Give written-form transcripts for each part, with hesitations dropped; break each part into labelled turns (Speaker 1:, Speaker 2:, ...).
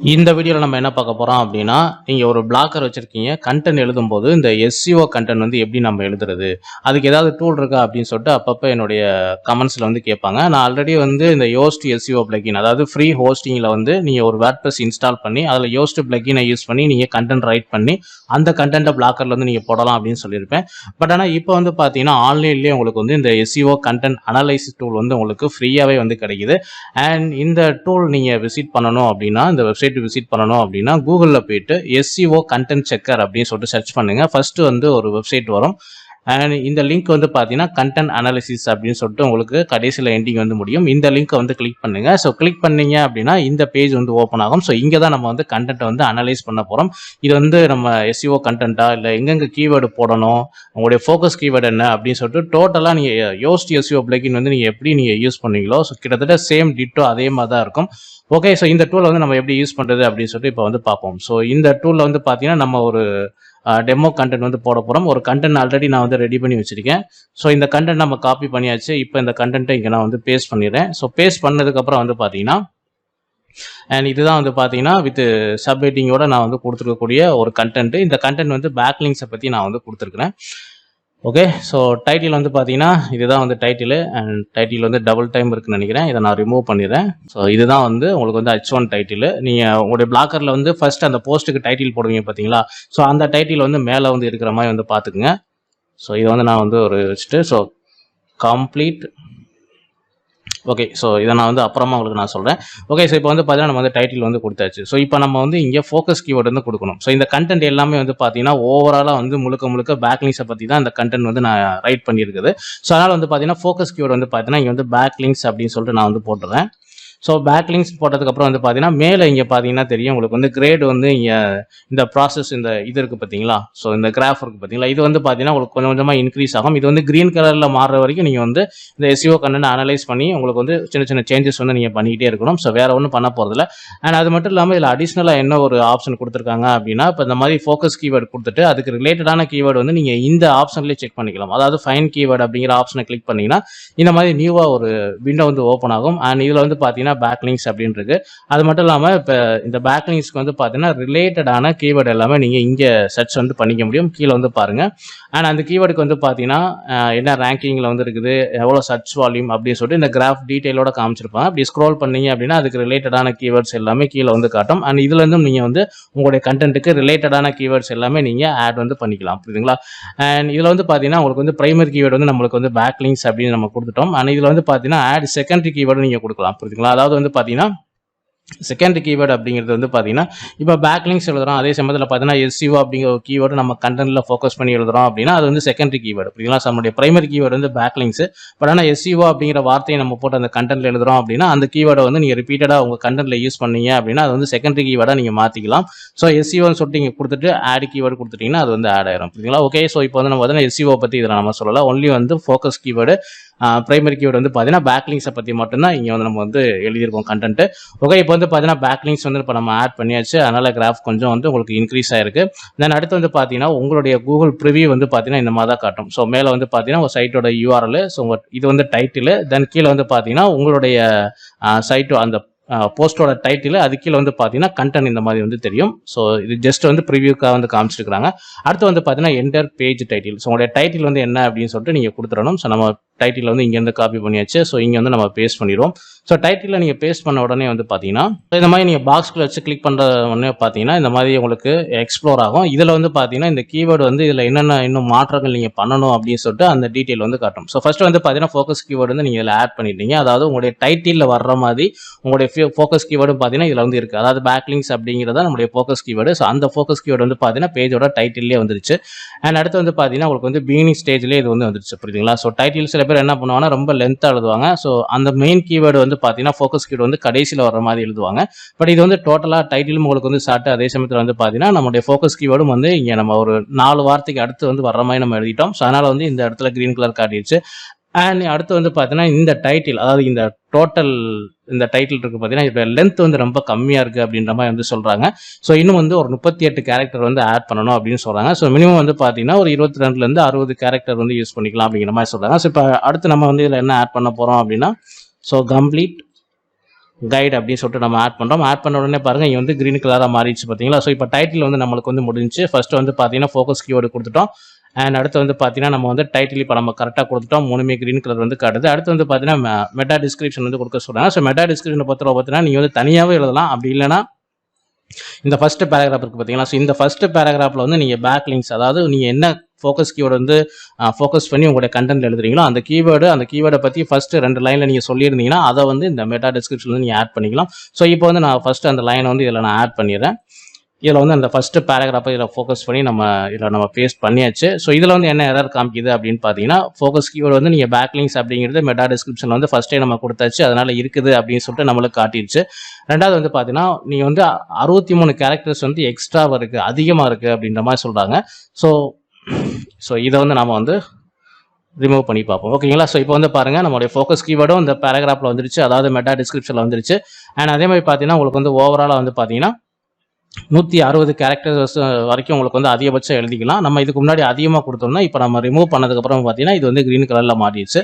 Speaker 1: இந்த வீடியோல நம்ம என்ன பார்க்க போறோம் அப்படின்னா, நீங்க ஒரு பிளாக்கர் வச்சிருக்கீங்க. கன்டென்ட் எழுதும்போது இந்த SEO கன்டென்ட் வந்து எப்படி நம்ம எழுதுறது? அதுக்கு ஏதாவது டூல் இருக்கா அப்படின்னு சொல்லிட்டு அப்பப்ப என்னுடைய கமெண்ட்ஸ்ல வந்து கேட்பாங்க. நான் ஆல்ரெடி வந்து இந்த யோஸ்ட் SEO பிளக்கின், அதாவது ஃப்ரீ ஹோஸ்டிங்ல வந்து நீங்க ஒரு வேர்ட்பிரஸ் இன்ஸ்டால் பண்ணி அதுல யோஸ்ட் பிளக்கினை யூஸ் பண்ணி நீங்க கன்டென்ட் ரைட் பண்ணி அந்த கன்டென்ட்டை பிளாக்கர்ல வந்து நீங்க போடலாம் அப்படின்னு சொல்லியிருப்பேன். பட் ஆனா இப்போ வந்து பாத்தீங்கன்னா ஆன்லைன்லயே உங்களுக்கு வந்து இந்த SEO கன்டென்ட் அனலைசிஸ் டூல் வந்து உங்களுக்கு ஃப்ரீயாவே வந்து கிடைக்குது. அண்ட் இந்த டூல் நீங்க விசிட் பண்ணணும் அப்படின்னா, இந்த வெப்சைட் விசிட் பண்ணணும் அப்படின்னா கூகுள்ல போயிட்டு SEO கண்டென்ட் செக்கர் அப்படின்னு சொல்லிட்டு சர்ச் பண்ணுங்க. ஃபர்ஸ்ட் வந்து ஒரு வெப்சைட் வரும். அண்ட் இந்த லிங்க் வந்து பார்த்தீங்கன்னா கண்டென்ட் அனாலிசிஸ் அப்படின்னு சொல்லிட்டு உங்களுக்கு கடைசியில் எண்டிங் வந்து முடியும். இந்த லிங்க்கை வந்து கிளிக் பண்ணுங்க. ஸோ கிளிக் பண்ணீங்க அப்படின்னா இந்த பேஜ் வந்து ஓப்பன் ஆகும். ஸோ இங்கே தான் நம்ம வந்து கண்டென்ட்டை வந்து அனலைஸ் பண்ண போகிறோம். இது வந்து நம்ம SEO கண்டென்ட்டா இல்லை எங்கெங்கே கீவேர்டு போடணும், உங்களுடைய ஃபோக்கஸ் கீவேர்டு என்ன அப்படின்னு சொல்லிட்டு டோட்டலாக நீங்கள் யோஸ்ட் SEO பிளகின் வந்து நீங்கள் எப்படி நீங்கள் யூஸ் பண்ணீங்களோ ஸோ கிட்டத்தட்ட சேம் டிட்டோ அதே மாதிரி தான் இருக்கும். ஓகே, ஸோ இந்த டூலை வந்து நம்ம எப்படி யூஸ் பண்ணுறது அப்படின்னு சொல்லிட்டு இப்போ வந்து பார்ப்போம். ஸோ இந்த டூலில் வந்து பார்த்தீங்கன்னா நம்ம ஒரு டெமோ கண்டென்ட் வந்து போட போகிறோம். ஒரு கண்டென்ட் ஆல்ரெடி நான் வந்து ரெடி பண்ணி வச்சிருக்கேன். ஸோ இந்த கண்டென்ட் நம்ம காப்பி பண்ணியாச்சு. இப்போ இந்த கண்டென்ட்டை இங்கே நான் வந்து பேஸ்ட் பண்ணிடுறேன். ஸோ பேஸ்ட் பண்ணதுக்கப்புறம் வந்து பார்த்தீங்கன்னா அண்ட் இதுதான் வந்து பார்த்தீங்கன்னா வித் சப்ஹெட்டிங்கோட நான் வந்து கொடுத்துருக்கக்கூடிய ஒரு கண்டென்ட். இந்த கண்டென்ட் வந்து பேக்லிங்ஸை பற்றி நான் வந்து கொடுத்துருக்குறேன். ஓகே, ஸோ டைட்டில் வந்து பார்த்தீங்கன்னா இதுதான் வந்து டைட்டில். அண்ட் டைட்டில் வந்து டபுள் டைம் இருக்குன்னு நினைக்கிறேன். இதை நான் ரிமூவ் பண்ணிடுறேன். ஸோ இதுதான் வந்து உங்களுக்கு வந்து H1 டைட்டில். நீங்கள் உங்களுடைய பிளாக்கரில் வந்து ஃபர்ஸ்ட் அந்த போஸ்ட்டுக்கு டைட்டில் போடுவீங்க பார்த்தீங்களா? ஸோ அந்த டைட்டில் வந்து மேலே வந்து இருக்கிற மாதிரி வந்து பார்த்துக்குங்க. ஸோ இதை வந்து நான் வந்து ஒரு வச்சுட்டு ஸோ கம்ப்ளீட். ஓகே, ஸோ இதை நான் வந்து அப்புறமா உங்களுக்கு நான் சொல்கிறேன். ஓகே, ஸோ இப்போ வந்து பார்த்தீங்கன்னா நம்ம வந்து டைட்டில் வந்து கொடுத்தாச்சு. ஸோ இப்போ நம்ம வந்து இங்கே ஃபோக்கஸ் கீவேர்டு வந்து கொடுக்கணும். ஸோ இந்த கண்டென்ட் எல்லாமே வந்து பார்த்தீங்கன்னா ஓவராலாக வந்து முழுக்க பேக்லிங்ஸை பற்றி தான் இந்த கண்டென்ட் வந்து நான் ரைட் பண்ணியிருக்குது. ஸோ அதனால் வந்து பார்த்தீங்கன்னா ஃபோக்கஸ் கீவேர்டு வந்து பார்த்தீங்கன்னா இங்கே வந்து பேக்லிங்ஸ் அப்படின்னு சொல்லிட்டு நான் வந்து போட்டுறேன். ஸோ பேக்லிங்ஸ் போட்டதுக்கப்புறம் வந்து பார்த்தீங்கன்னா மேலே இங்கே பார்த்தீங்கன்னா தெரியும் உங்களுக்கு வந்து கிரேடு வந்து இங்கே இந்த ப்ராசஸ் இந்த இது இருக்குது பார்த்தீங்களா? ஸோ இந்த கிராஃப் இருக்குது பார்த்தீங்களா? இது வந்து பார்த்தீங்கன்னா உங்களுக்கு கொஞ்சம் கொஞ்சமாக இன்க்ரீஸ் ஆகும். இது வந்து க்ரீன் கலரில் மாறுற வரைக்கும் நீங்கள் வந்து இந்த SEO கண்டென்ட் அனலைஸ் பண்ணி உங்களுக்கு வந்து சின்ன சேஞ்சஸ் வந்து நீங்கள் பண்ணிக்கிட்டே இருக்கணும். ஸோ வேறு ஒன்றும் பண்ண போகிறதில்ல. அண்ட் அது மட்டும் இல்லாமல் இதில் அடிஷ்னலாக என்ன ஒரு ஆப்ஷன் கொடுத்துருக்காங்க அப்படின்னா, இப்போ இந்த மாதிரி ஃபோக்கஸ் கீவேர்டு கொடுத்துட்டு அதுக்கு ரிலேட்டடான கீவேர்டு வந்து நீங்கள் இந்த ஆப்ஷன்லேயே செக் பண்ணிக்கலாம். அதாவது ஃபைன் கீவேர்டு அப்படிங்கிற ஆப்ஷனை கிளிக் பண்ணிங்கன்னா இந்த மாதிரி நியூவாக ஒரு விண்டோ வந்து ஓப்பன் ஆகும். அண்ட் இதில் வந்து பார்த்தீங்கன்னா பேக்லிங்ஸ் அப்படின்னு இருக்கு. அது மட்டும் இல்லாமல் இப்போ இந்த பேக்லிங்ஸ்க்கு வந்து பார்த்தீங்கன்னா ரிலேட்டடான கீவேர்டு எல்லாமே நீங்கள் இங்கே சர்ச் வந்து பண்ணிக்க முடியும். கீழே வந்து பாருங்க. அண்ட் அந்த கீவேர்டுக்கு வந்து பார்த்தீங்கன்னா என்ன ரேங்கிங்கில் வந்து இருக்குது, எவ்வளோ சர்ச் வால்யூம் அப்படின்னு சொல்லிட்டு இந்த கிராஃப் டீட்டெயிலோட காமிச்சிருப்பாங்க. அப்படி ஸ்க்ரோல் பண்ணீங்க அப்படின்னா அதுக்கு ரிலேட்டடான கீவேர்ட்ஸ் எல்லாமே கீழே வந்து காட்டும். அண்ட் இதுலேருந்தும் நீங்கள் வந்து உங்களுடைய கண்டென்ட்டுக்கு ரிலேட்டடான கீவேர்ட்ஸ் எல்லாமே நீங்கள் ஆட் வந்து பண்ணிக்கலாம். புரியுதுங்களா? அண்ட் இதில் வந்து பார்த்தீங்கன்னா உங்களுக்கு வந்து பிரைமரி கீவேர்டு வந்து நம்மளுக்கு வந்து பேக்லிங்ஸ் அப்படின்னு நம்ம கொடுத்துட்டோம். அண்ட் இதில் வந்து பார்த்தீங்கன்னா ஆட் செகண்டரி கீவேர்டு நீங்கள் கொடுக்கலாம். புரியுதுங்களா? அதாவது வந்து பார்த்தீங்கன்னா செகண்டரி கீவேர்டு அப்படிங்கிறது வந்து பார்த்தீங்கன்னா இப்போ பேக்லிங்ஸ் எழுதுறோம், அதே சமயத்தில் பார்த்தீங்கன்னா SEO அப்படிங்கிற ஒரு கீவேர்டு நம்ம கண்டென்ட்ல ஃபோக்கஸ் பண்ணி எழுதுறோம் அப்படின்னா அது வந்து செகண்டரி கீவேர்டு. புரியுங்களா? நம்மளுடைய பிரைமரி கீவேர்டு வந்து பேக்லிங்ஸ். பட் ஆனால் SEO அப்படிங்கிற வார்த்தையை நம்ம போட்டு அந்த கண்டென்ட்ல எழுதுறோம் அப்படின்னா அந்த கீவேர்டை வந்து நீங்கள் ரிப்பீட்டடாக உங்கள் கண்டென்ட்ல யூஸ் பண்ணீங்க அப்படின்னா அது வந்து செகண்டரி கீவேர்டாக நீங்கள் மாற்றிக்கலாம். ஸோ SEOன்னு சொல்லிட்டு நீங்கள் கொடுத்துட்டு ஆட் கீவேர்டு கொடுத்துட்டீங்கன்னா அது வந்து ஆட் ஆயிரும். புரியுங்களா? ஓகே, ஸோ இப்போ வந்து நம்ம பார்த்தீங்கன்னா SEO பற்றி இதில் நம்ம சொல்லலாம். ஒன்லி வந்து ஃபோக்கஸ் கீவேர்டு பிரைமரி கீவேர்டு வந்து பார்த்தீங்கன்னா பேக்லிங்ஸை பற்றி மட்டும்தான் இங்கே வந்து நம்ம வந்து எழுதியிருக்கோம் கண்டென்ட். ஓகே, இப்போ வந்து பார்த்தீங்கன்னா பேக்லிங்ஸ் வந்து இப்போ நம்ம ஆட் பண்ணியாச்சு. அதனால கிராஃப் கொஞ்சம் வந்து உங்களுக்கு இன்க்ரீஸ் ஆயிருக்கு. தென் அடுத்து வந்து பார்த்தீங்கன்னா உங்களுடைய கூகுள் ப்ரிவியூ வந்து பார்த்தீங்கன்னா இந்த மாதிரி தான் காட்டும். ஸோ மேலே வந்து பார்த்தீங்கன்னா ஒரு சைட்டோட URL, ஸோ இது வந்து டைட்டில். தென் கீழே வந்து பார்த்தீங்கன்னா உங்களுடைய சைட்டோ அந்த போஸ்டோட டைட்டில், அது கீழே வந்து பார்த்தீங்கன்னா கண்டென்ட் இந்த மாதிரி வந்து தெரியும். ஸோ இது ஜஸ்ட் வந்து ப்ரிவியூக்காக வந்து காமிச்சிருக்காங்க. அடுத்து வந்து பார்த்தீங்கன்னா என்டர் பேஜ் டைட்டில். ஸோ உங்களுடைய டைட்டில் வந்து என்ன அப்படின்னு சொல்லிட்டு நீங்கள் கொடுத்துடணும். ஸோ நம்ம டைட்டில் வந்து இங்கேருந்து காப்பி பண்ணியாச்சு. ஸோ இங்கே வந்து நம்ம பேஸ்ட் பண்ணிடுவோம். ஸோ டைட்டிலில் நீங்கள் பேஸ்ட் பண்ண உடனே வந்து பார்த்தீங்கன்னா இந்த மாதிரி நீங்கள் பாக்ஸ்குள்ள வச்சு கிளிக் பண்ணுற உடனே பார்த்தீங்கன்னா இந்த மாதிரி உங்களுக்கு எக்ஸ்ப்ளோர் ஆகும். இதில் வந்து பார்த்தீங்கன்னா இந்த கீவேர்டு வந்து இதில் என்னென்ன இன்னும் மாற்றங்கள் நீங்கள் பண்ணணும் அப்படின்னு சொல்லிட்டு அந்த டீட்டெயில் வந்து காட்டும். ஸோ ஃபர்ஸ்ட் வந்து பார்த்தீங்கன்னா ஃபோக்கஸ் கீவேர்டு வந்து நீங்கள் இதில் ஆட் பண்ணிட்டீங்க. அதாவது உங்களுடைய டைட்டிலில் வர்ற மாதிரி உங்களுடைய ஃபோக்கஸ் கீவேர்டு பார்த்தீங்கன்னா இதில் வந்து இருக்குது. அதாவது பேக்லிங்ஸ் அப்படிங்கிறத நம்மளுடைய ஃபோக்கஸ் கீவேர்டு. ஸோ அந்த ஃபோக்கஸ் கீவேர்டு வந்து பார்த்தீங்கன்னா பேஜோட டைட்டிலே வந்துருச்சு. அண்ட் அடுத்து வந்து பார்த்தீங்கன்னா உங்களுக்கு வந்து பிகினிங் ஸ்டேஜ்லேயே இது வந்து வந்துருச்சு. புரியுதுங்களா? ஸோ டைட்டில் சில பேர் என்ன பண்ணுவாங்கன்னா ரொம்ப லென்த்தாக எழுதுவாங்க. ஸோ அந்த மெயின் கீவேர்டு வந்து பார்த்தீங்கன்னா ஃபோக்கஸ் கீவேர்டு வந்து கடைசியில் வர மாதிரி எழுதுவாங்க. பட் இது வந்து டோட்டலாக டைட்டிலும் உங்களுக்கு வந்து ஸ்டார்ட், அதே சமயத்தில் வந்து பார்த்தீங்கன்னா நம்மளுடைய ஃபோக்கஸ் கீவேர்டும் வந்து இங்கே நம்ம ஒரு 4 வார்த்தைக்கு அடுத்து வந்து வர மாதிரி நம்ம எழுதிட்டோம். ஸோ அதனால் வந்து இந்த இடத்துல க்ரீன் கலர் காட்டிடுச்சு. அண்ட் அடுத்து வந்து பார்த்தீங்கன்னா இந்த டைட்டில், அதாவது இந்த டோட்டல் இந்த டைட்டில் இருக்குது பார்த்தீங்கன்னா இப்போ லென்த் வந்து ரொம்ப கம்மியாக இருக்குது அப்படின்ற மாதிரி வந்து சொல்கிறாங்க. ஸோ இன்னும் வந்து ஒரு 38 கேரக்டர் வந்து ஆட் பண்ணணும் அப்படின்னு சொல்கிறாங்க. ஸோ மினிமம் வந்து பார்த்தீங்கன்னா ஒரு 22லேருந்து 60 கேரக்டர் வந்து யூஸ் பண்ணிக்கலாம் அப்படிங்கிற மாதிரி சொல்கிறாங்க. ஸோ இப்போ அடுத்து நம்ம வந்து இதில் என்ன ஆட் பண்ண போகிறோம் அப்படின்னா ஸோ கம்ப்ளீட் கைட் அப்படின்னு சொல்லிட்டு நம்ம ஆட் பண்ணுறோம். ஆட் பண்ண உடனே பாருங்கள் இங்கே வந்து க்ரீன் கலராக மாறிடுச்சு பார்த்தீங்களா. ஸோ இப்போ டைட்டில் வந்து நம்மளுக்கு வந்து முடிஞ்சு. ஃபர்ஸ்ட் வந்து பார்த்தீங்கன்னா ஃபோக்கஸ் கீவேர்டு கொடுத்துட்டோம். அண்ட் அடுத்து வந்து பார்த்தீங்கன்னா நம்ம வந்து டைட்டில் இப்போ நம்ம கரெக்டாக கொடுத்துட்டோம். மூணுமே க்ரீன் கலர் வந்து காட்டுது. அடுத்து வந்து பார்த்தீங்கன்னா மெட்டா டிஸ்கிரிப்ஷன் வந்து கொடுக்க சொல்கிறாங்க. ஸோ மெட்டா டிஸ்கிரிப்ஷனை பொறுத்தவரை பார்த்தீங்கன்னா நீங்கள் வந்து தனியாகவே எழுதலாம். அப்படி இல்லைனா இந்த ஃபர்ஸ்ட் பேராகிராஃப் இருக்குது பார்த்தீங்களா. ஸோ இந்த ஃபர்ஸ்ட் பேராகிராஃபில் வந்து நீங்கள் பேக் லிங்க்ஸ், அதாவது நீங்கள் என்ன ஃபோக்கஸ் கீவேர்டு வந்து ஃபோக்கஸ் பண்ணி உங்களுடைய கண்டென்ட் எழுதுறீங்களோ அந்த கீவேர்டை பற்றி ஃபர்ஸ்ட் 2 லைனில் நீங்கள் சொல்லியிருந்தீங்கன்னா அதை வந்து இந்த மெட்டா டிஸ்கிரிப்ஷனில் வந்து நீங்கள் ஆட் பண்ணிக்கலாம். ஸோ இப்போ வந்து நான் ஃபர்ஸ்ட் அந்த லைனை வந்து இதில் நான் ஆட் பண்ணிடுறேன். இதில் வந்து அந்த ஃபர்ஸ்ட் பேராகிராஃபை இதில் ஃபோக்கஸ் பண்ணி நம்ம பேஸ்ட் பண்ணியாச்சு. ஸோ இதில் வந்து என்ன எரர் காமிக்குது அப்படின்னு பார்த்தீங்கன்னா ஃபோக்கஸ் கீவேர்டு வந்து நீங்கள் பேக் லிங்க்ஸ் அப்படிங்கிறது மெட்டா டிஸ்கிரிப்ஷனில் வந்து ஃபர்ஸ்ட்டே நம்ம கொடுத்தாச்சு, அதனால் இருக்குது அப்படின்னு சொல்லிட்டு நம்மளுக்கு காட்டிடுச்சு. ரெண்டாவது வந்து பார்த்தீங்கன்னா நீங்கள் வந்து 63 கேரக்டர்ஸ் வந்து எக்ஸ்ட்ராவாக இருக்குது, அதிகமாக இருக்குது அப்படின்ற மாதிரி சொல்கிறாங்க. ஸோ இதை வந்து நம்ம வந்து ரிமூவ் பண்ணி பார்ப்போம். ஓகேங்களா. ஸோ இப்போ வந்து பாருங்கள் நம்மளுடைய ஃபோக்கஸ் கீவேர்டும் இந்த பேராகிராஃபில் வந்துருச்சு, அதாவது மெட்டா டிஸ்கிரிப்ஷனில் வந்துருச்சு. அண்ட் அதே மாதிரி பார்த்தீங்கன்னா உங்களுக்கு வந்து ஓவராலாக வந்து பார்த்தீங்கன்னா 160 கேரக்டர்ஸ் வரைக்கும் உங்களுக்கு வந்து அதிகபட்சம் எழுதிக்கலாம். நம்ம இதுக்கு முன்னாடி அதிகமாக கொடுத்தோம்னா இப்போ நம்ம ரிமூவ் பண்ணதுக்கப்புறம் பார்த்தீங்கன்னா இது வந்து க்ரீன் கலரில் மாறிடுச்சு.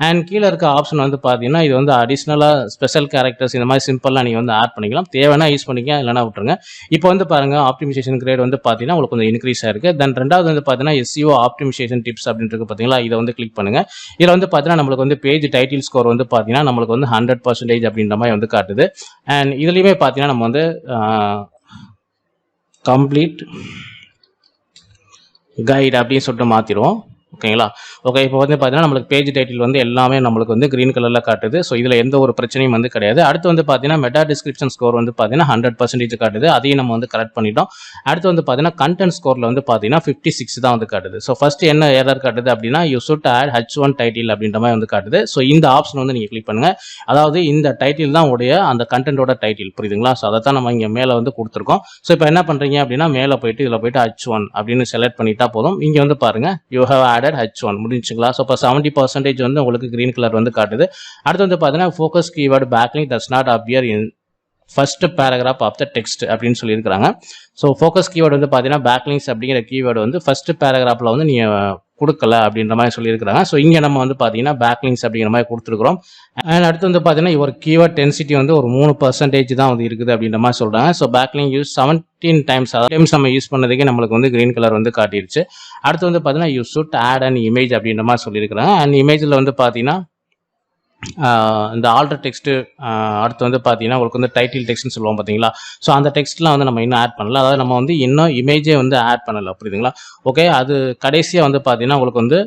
Speaker 1: அண்ட் கீழே இருக்க ஆப்ஷன் வந்து பார்த்தீங்கன்னா இது வந்து அடிஷ்னலாக ஸ்பெஷல் கேரக்டர்ஸ் இந்த மாதிரி சிம்பிளாக நீங்கள் வந்து ஆட் பண்ணிக்கலாம். தேவைன்னா யூஸ் பண்ணிக்க, இல்லைனா விட்டுருங்க. இப்போ வந்து பாருங்கள் ஆப்டிமைசேஷன் கிரேட் வந்து பார்த்தீங்கன்னா உங்களுக்கு கொஞ்சம் இன்க்ரீஸ் ஆயிருக்கு. தென் ரெண்டாவது வந்து பார்த்தீங்கன்னா SEO ஆப்டிமைசேஷன் டிப்ஸ் அப்படின்றது பார்த்தீங்களா, இதை வந்து கிளிக் பண்ணுங்கள். இதில் வந்து பார்த்தீங்கன்னா நம்மளுக்கு வந்து பேஜ் டைட்டில் ஸ்கோர் வந்து பார்த்தீங்கன்னா நம்மளுக்கு வந்து 100% அப்படின்ற மாதிரி வந்து காட்டுது. அண்ட் இதுலேயுமே பார்த்தீங்கன்னா நம்ம வந்து கம்ப்ளீட் கைட் அப்படின்னு சொல்லிட்டு மாற்றிடுவோம். ஓகேங்களா. ஓகே. இப்போ வந்து பார்த்தீங்கன்னா நம்மளுக்கு பேஜ் டைட்டில் வந்து எல்லாமே நம்மளுக்கு வந்து க்ரீன் கலரில் காட்டுது. ஸோ இதில் எந்த ஒரு பிரச்சனையும் வந்து கிடையாது. அடுத்து வந்து பார்த்தீங்கன்னா மெட்டா டிஸ்கிரிப்ஷன் ஸ்கோர் வந்து பார்த்தீங்கன்னா 100% காட்டுது. அதையும் நம்ம வந்து கரெக்ட் பண்ணிட்டோம். அடுத்து வந்து பார்த்தீங்கன்னா கண்டென்ட் ஸ்கோரில் வந்து பார்த்தீங்கன்னா 56 தான் வந்து காட்டுது. ஸோ ஃபர்ஸ்ட் என்ன எரர் காட்டுது அப்படின்னா you should add H1 title அப்படின்ற மாதிரி வந்து காட்டுது. ஸோ இந்த ஆப்ஷன் வந்து நீங்கள் கிளிக் பண்ணுங்கள். அதாவது இந்த டைட்டில் தான் உடைய அந்த கண்டென்ட்டோட டைட்டில், புரியுதுங்களா. ஸோ அதை தான் நம்ம இங்கே மேலே வந்து கொடுத்துருக்கோம். ஸோ இப்போ என்ன பண்ணுறீங்க அப்படின்னா மேலே போயிட்டு இதில் போயிட்டு H1 அப்படின்னு செலக்ட் பண்ணிட்டா போதும். இங்கே வந்து பாருங்கள் யூ ஹேவ் ஆடட் H1 முடிஞ்சுங்களா. ஸோ இப்போ 70% வந்து உங்களுக்கு க்ரீன் கலர் வந்து காட்டுது. அடுத்து வந்து பார்த்தீங்கன்னா focus keyword backlink does not appear in first paragraph of the text அப்படின்னு சொல்லியிருக்காங்க. ஸோ ஃபோக்கஸ் கீவேர்டு வந்து பார்த்தீங்கன்னா பேக்லிங்க்ஸ் அப்படிங்கிற கீவேர்டு வந்து ஃபர்ஸ்ட் பேராகிராஃபில் வந்து நீங்கள் கொடுக்கல அப்படின்ற மாதிரி சொல்லியிருக்கிறாங்க. ஸோ இங்கே நம்ம வந்து பார்த்தீங்கன்னா பேக்லிங்க்ஸ் அப்படிங்கிற மாதிரி கொடுத்துருக்குறோம். அண்ட் அடுத்து வந்து பார்த்தீங்கன்னா ஒரு கீவேர்ட் டென்சிட்டி வந்து ஒரு 3% தான் வந்து இருக்குது அப்படின்ற மாதிரி சொல்கிறாங்க. ஸோ பேக்லிங்க் யூஸ் 17 டைம்ஸ், அதாவது நம்ம யூஸ் பண்ணதுக்கே நம்மளுக்கு வந்து க்ரீன் கலர் வந்து காட்டிடுச்சு. அடுத்து வந்து பார்த்தீங்கன்னா you should add and image அப்படின்ற மாதிரி சொல்லியிருக்கிறாங்க. அண்ட் இமேஜில் வந்து பார்த்தீங்கன்னா இந்த ஆல்டர் டெக்ஸ்ட்டு, அடுத்து வந்து பார்த்தீங்கன்னா உங்களுக்கு வந்து டைட்டில் டெக்ஸ்ட்னு சொல்லுவோம் பார்த்தீங்களா. ஸோ அந்த டெக்ஸ்ட்லாம் வந்து நம்ம இன்னும் ஆட் பண்ணல, அதாவது நம்ம வந்து இன்னும் இமேஜே வந்து ஆட் பண்ணலை, புரியுதுங்களா. ஓகே. அது கடைசியாக வந்து பார்த்தீங்கன்னா உங்களுக்கு வந்து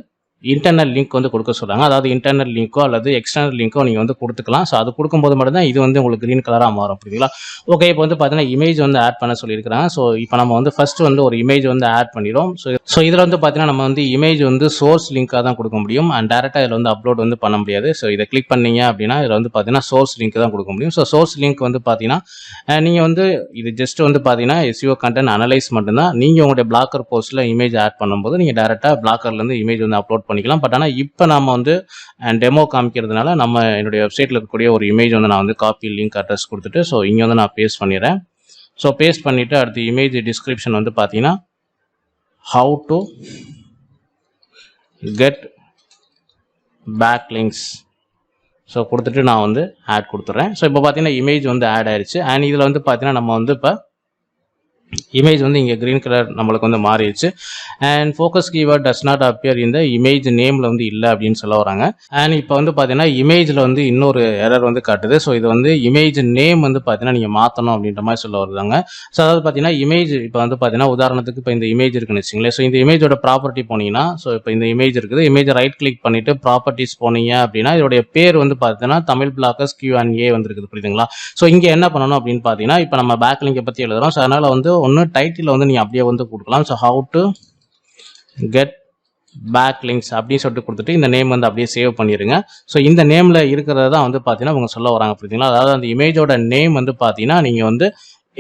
Speaker 1: இன்டர்னல் லிங்க் வந்து கொடுக்க சொல்கிறாங்க. அதாவது இன்டர்னல் லிங்க்கோ அல்லது எக்ஸ்டர்னல் லிங்க்கோ நீங்கள் வந்து கொடுத்துக்கலாம். ஸோ அது கொடுக்கும்போது மட்டும்தான் இது வந்து உங்களுக்கு க்ரீன் கலராக மாறும், புரியுதுங்களா. ஓகே. இப்போ வந்து பார்த்தீங்கன்னா இமேஜ் வந்து ஆட் பண்ண சொல்லியிருக்கிறாங்க. ஸோ இப்போ நம்ம வந்து ஃபர்ஸ்ட் வந்து ஒரு இமேஜ் வந்து ஆட் பண்ணிடும். ஸோ இதில் வந்து பார்த்தீங்கன்னா நம்ம வந்து இமேஜ் வந்து சோர்ஸ் லிங்காக தான் கொடுக்க முடியும். அண்ட் டேரெக்டாக இதில் வந்து அப்லோட் வந்து பண்ண முடியாது. ஸோ இதை கிளிக் பண்ணீங்க அப்படின்னா இதில் வந்து பார்த்தீங்கன்னா சோர்ஸ் லிங்க் தான் கொடுக்க முடியும். ஸோ சோர்ஸ் லிங்க் வந்து பார்த்தீங்கன்னா நீங்கள் வந்து இது ஜஸ்ட் வந்து பார்த்தீங்கன்னா SEO கண்டென்ட் அனலைஸ் மட்டும்தான். நீங்கள் உங்களுடைய பிளாக்கர் போஸ்ட்டில் இமேஜ் ஆட் பண்ணும்போது நீங்கள் டேரெக்டாக பிளாக்கர்லேருந்து இமேஜ் வந்து அப்லோட் பண்ணிக்கலாம். பட் ஆனால் இப்போ நம்ம வந்து டெமோ காமிக்கிறதுனால நம்ம என்னுடைய வெப்சைட்டில் இருக்கக்கூடிய ஒரு இமேஜ் வந்து நான் வந்து காப்பி லிங்க் அட்ரஸ் கொடுத்துட்டு ஸோ இங்கே வந்து நான் பேஸ்ட் பண்ணிடுறேன். ஸோ பேஸ்ட் பண்ணிவிட்டு அடுத்து இமேஜ் டிஸ்கிரிப்ஷன் வந்து பார்த்தீங்கன்னா how to get backlinks so கொடுத்துட்டு நான் வந்து ஆட் கொடுத்துட்றேன். ஸோ இப்போ பார்த்தீங்கன்னா இமேஜ் வந்து ஆட் ஆயிடுச்சு. அண்ட் இதில் வந்து பார்த்தீங்கன்னா நம்ம வந்து இப்போ இமேஜ் வந்து இங்கே க்ரீன் கலர் நம்மளுக்கு வந்து மாறிடுச்சு. And focus keyword does not appear இந்த இமேஜ் நேமில் வந்து இல்லை அப்படின்னு சொல்ல வராங்க. அண்ட் இப்போ வந்து பார்த்தீங்கன்னா இமேஜில் வந்து இன்னொரு எரர் வந்து காட்டுது. ஸோ இது வந்து இமேஜ் நேம் வந்து பார்த்தீங்கன்னா நீங்கள் மாற்றணும் அப்படின்ற மாதிரி சொல்ல வருதாங்க. ஸோ அதாவது பார்த்தீங்கன்னா இமேஜ் இப்போ வந்து பார்த்தீங்கன்னா உதாரணத்துக்கு இப்போ இந்த இமேஜ் இருக்குன்னு வச்சுங்களேன். ஸோ இந்த இமேஜோட ப்ராப்பர்ட்டி போனீங்கன்னா, ஸோ இப்போ இந்த இமேஜ் இருக்குது, இமேஜை ரைட் கிளிக் பண்ணிவிட்டு ப்ராப்பர்ட்டிஸ் போனீங்க அப்படின்னா இதோடைய பேர் வந்து பார்த்தீங்கன்னா தமிழ் பிளாக்கர்ஸ் Q&A வந்து இருக்குது, புரியுதுங்களா. ஸோ இங்கே என்ன பண்ணணும் அப்படின்னு பார்த்தீங்கன்னா இப்போ நம்ம பேக்லிங்கை பற்றி எழுதுறோம். ஸோ அதனால் வந்து ஒன்று டைட்டில் வந்து நீங்கள் அப்படியே வந்து கொடுக்கலாம். ஸோ ஹவு டு கெட் பேக்லிங்க்ஸ் அப்படின்னு சொல்லிட்டு கொடுத்துட்டு இந்த நேம் வந்து அப்படியே சேவ் பண்ணிடுங்க. ஸோ இந்த நேமில் இருக்கிறத தான் வந்து பார்த்தீங்கன்னா அவங்க சொல்ல வராங்க, புரியுதுங்களா. அதாவது அந்த இமேஜோட நேம் வந்து பார்த்தீங்கன்னா நீங்கள் வந்து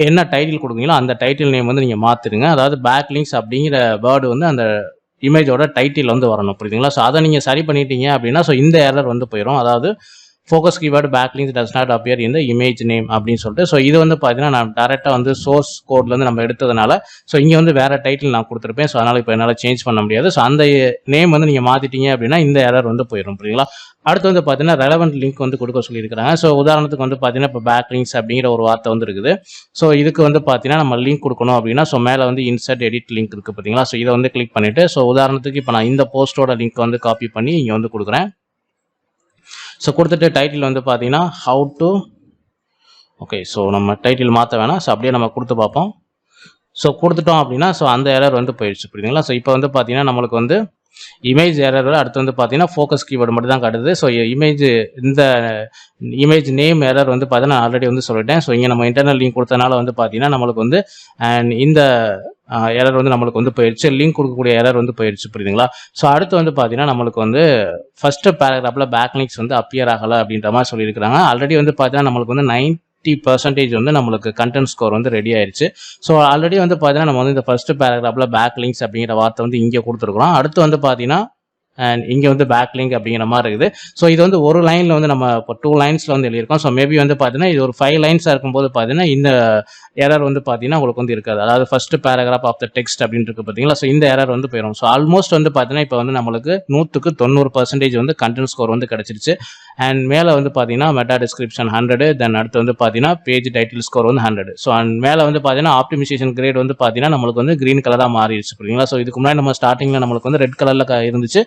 Speaker 1: என்ன டைட்டில் கொடுக்குறீங்களோ அந்த டைட்டில் நேம் வந்து நீங்கள் மாற்றிடுங்க. அதாவது பேக்லிங்க்ஸ் அப்படிங்கிற வேர்டு வந்து அந்த இமேஜோட டைட்டில் வந்து வரணும், புரியுதுங்களா. ஸோ அதை நீங்கள் சரி பண்ணிட்டீங்க அப்படின்னா ஸோ இந்த எரர் வந்து போயிடும். அதாவது focus keyword பேக்லிங்ஸ் does not appear இந்த இமேஜ் நேம் அப்படின்னு சொல்லிட்டு. ஸோ இது வந்து பார்த்தீங்கன்னா நான் டேரெக்டாக வந்து சோர்ஸ் கோட்லேருந்து நம்ம எடுத்ததுனால ஸோ இங்கே வந்து வேறு டைட்டில் நான் கொடுத்துருப்பேன். ஸோ அதனால் இப்போ என்னால் சேஞ்ச் பண்ண முடியாது. ஸோ அந்த நேம் வந்து நீங்கள் மாற்றிட்டீங்க அப்படின்னா இந்த எரர் வந்து போயிடும். புரியுங்களா? அடுத்து வந்து பார்த்தீங்கன்னா ரெலவெண்ட் லிங்க் வந்து கொடுக்க சொல்லியிருக்கிறாங்க. ஸோ உதாரணத்துக்கு வந்து பார்த்தீங்கன்னா இப்போ பேக்லிங்ஸ் அப்படிங்கிற ஒரு வார்த்தை வந்து இருக்குது. ஸோ இதுக்கு வந்து பார்த்தீங்கன்னா நம்ம லிங்க் கொடுக்கணும் அப்படின்னா ஸோ மேலே வந்து இன்சர்ட் எடிட் லிங்க் இருக்குது பார்த்தீங்களா? ஸோ இதை வந்து கிளிக் பண்ணிவிட்டு ஸோ உதாரணத்துக்கு இப்போ நான் இந்த போஸ்ட்டோட லிங்க் வந்து காப்பி பண்ணி இங்கே வந்து கொடுக்குறேன். ஸோ கொடுத்துட்டு டைட்டில் வந்து பார்த்தீங்கன்னா ஹவு டு ஓகே. ஸோ நம்ம டைட்டில் மாற்ற வேணாம். ஸோ அப்படியே நம்ம கொடுத்து பார்ப்போம். ஸோ கொடுத்துட்டோம் அப்படின்னா ஸோ அந்த எரர் வந்து போயிடுச்சு. புரியுதுங்களா? ஸோ இப்போ வந்து பார்த்தீங்கன்னா நம்மளுக்கு வந்து இமேஜ் எரர் அடுத்து வந்து பார்த்தீங்கன்னா ஃபோக்கஸ் கீவேர்டு மட்டும் தான் காட்டுது. ஸோ இந்த இமேஜ் நேம் எரர் வந்து பார்த்தீங்கன்னா ஆல்ரெடி வந்து சொல்லிட்டேன். ஸோ இங்கே நம்ம இன்டர்னல் லிங்க் கொடுத்தனால வந்து பார்த்தீங்கன்னா நம்மளுக்கு வந்து அண்ட் இந்த எரர் வந்து நம்மளுக்கு வந்து போயிடுச்சு. லிங்க் கொடுக்கக்கூடிய எரர் வந்து போயிடுச்சு. புரியுதுங்களா? ஸோ அடுத்து வந்து பார்த்தீங்கன்னா நம்மளுக்கு வந்து ஃபர்ஸ்ட் பேராகிராஃபில் பேக்லிங்க்ஸ் வந்து அப்பியர் ஆகலை அப்படின்ற மாதிரி சொல்லியிருக்கிறாங்க. ஆல்ரெடி வந்து பார்த்தீங்கன்னா நம்மளுக்கு வந்து 90% வந்து நம்மளுக்கு கண்டென்ட் ஸ்கோர் வந்து ரெடி ஆயிடுச்சு. ஸோ ஆல்ரெடி வந்து பார்த்தீங்கன்னா நம்ம வந்து இந்த ஃபர்ஸ்ட் பேராகிராஃபில் பேக்லிங்க்ஸ் அப்படிங்கிற வார்த்தை வந்து இங்கே கொடுத்துருக்குறோம். அடுத்து வந்து பார்த்தீங்கன்னா அண்ட் இங்கே வந்து பேக்லிங்க் அப்படிங்கிற மாதிரி இருக்குது. ஸோ இது வந்து ஒரு லைனில் வந்து நம்ம இப்போ 2 லைன்ஸில் வந்து எழுதியிருக்கோம். ஸோ மேபி வந்து பார்த்தீங்கன்னா இது ஒரு 5 லைன்ஸாக இருக்கும்போது பார்த்தீங்கன்னா இந்த எரர் வந்து பார்த்தீங்கன்னா உங்களுக்கு வந்து இருக்காது. அதாவது first paragraph of the text அப்படின்னு இருக்கு பார்த்தீங்களா? ஸோ இந்த எரர் வந்து போயிடும். ஸோ ஆல்மோஸ்ட் வந்து பார்த்தீங்கன்னா இப்போ வந்து நம்மளுக்கு 100க்கு 90% வந்து கண்டென்ட் ஸ்கோர் வந்து கிடச்சிருச்சு. அண்ட் மேலே வந்து பார்த்தீங்கன்னா மெட்டா டிஸ்கிரிப்ஷன் 100, தென் அடுத்து வந்து பார்த்தீங்கன்னா பேஜ் டைட்டில் ஸ்கோர் வந்து 100. ஸோ அண்ட் மேலே வந்து பார்த்தீங்கன்னா ஆப்டிமைசேஷன் கிரேட் வந்து பார்த்தீங்கன்னா நம்மளுக்கு வந்து கிரீன் கலராக மாறிடுச்சு. புரியுங்களா? ஸோ இதுக்கு முன்னாடி நம்ம ஸ்டார்டிங்கில் நம்மளுக்கு வந்து ரெட் கலரில் இருந்துச்சு.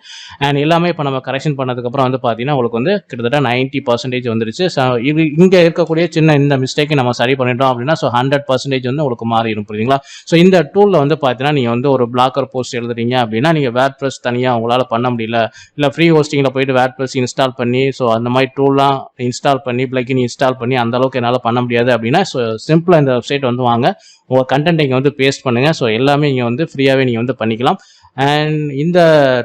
Speaker 1: அண்ட் எல்லாமே இப்போ நம்ம கரெக்ஷன் பண்ணதுக்கப்புறம் வந்து பார்த்தீங்கன்னா உங்களுக்கு வந்து கிட்டத்தட்ட 90% வந்துருச்சு. ஸோ இது இங்கே இருக்கக்கூடிய சின்ன இந்த மிஸ்டேக்கை நம்ம சரி பண்ணிட்டோம் அப்படின்னா ஸோ 100% வந்து உங்களுக்கு மாறிடும். புரியுதுங்களா? ஸோ இந்த டூலில் வந்து பார்த்தீங்கன்னா நீங்கள் வந்து ஒரு பிளாக்கர் போஸ்ட் எழுதுறீங்க அப்படின்னா நீங்கள் வேர்ட்பிரஸ் தனியாக உங்களால் பண்ண முடியல, இல்லை ஃப்ரீ ஹோஸ்டிங்கில் போயிட்டு வேர்ட்பிரஸ் இன்ஸ்டால் பண்ணி ஸோ அந்த மாதிரி டூல்லாம் இன்ஸ்டால் பண்ணி பிளக்கின் இன்ஸ்டால் பண்ணி அந்த அளவுக்கு என்னால் பண்ண முடியாது அப்படின்னா ஸோ சிம்பிளாக இந்த வெப்சைட் வந்து வாங்க, உங்கள் கண்டென்ட் இங்கே வந்து பேஸ்ட் பண்ணுங்கள். ஸோ எல்லாமே இங்கே வந்து ஃப்ரீயாகவே நீங்கள் வந்து பண்ணிக்கலாம். அண்ட் இந்த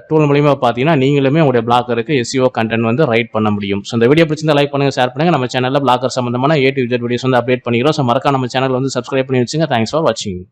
Speaker 1: டூல் மூலிமா பார்த்தீங்கன்னா நீங்களுமே உங்களுடைய பிளாக்கருக்கு SEO கண்டென்ட் வந்து ரைட் பண்ண முடியும். ஸோ இந்த வீடியோ பிடிச்சிருந்தா லைக் பண்ணுங்கள், ஷேர் பண்ணுங்கள். நம்ம சேனலில் பிளாக்கர் சம்பந்தமான A to Z வீடியோஸ் வந்து அப்டேட் பண்ணிக்கிறோம். ஸோ மறக்காம நம்ம சேனல் வந்து சப்ஸ்கிரைப் பண்ணி வச்சுங்க. தேங்க்ஸ் ஃபார் வாட்சிங்.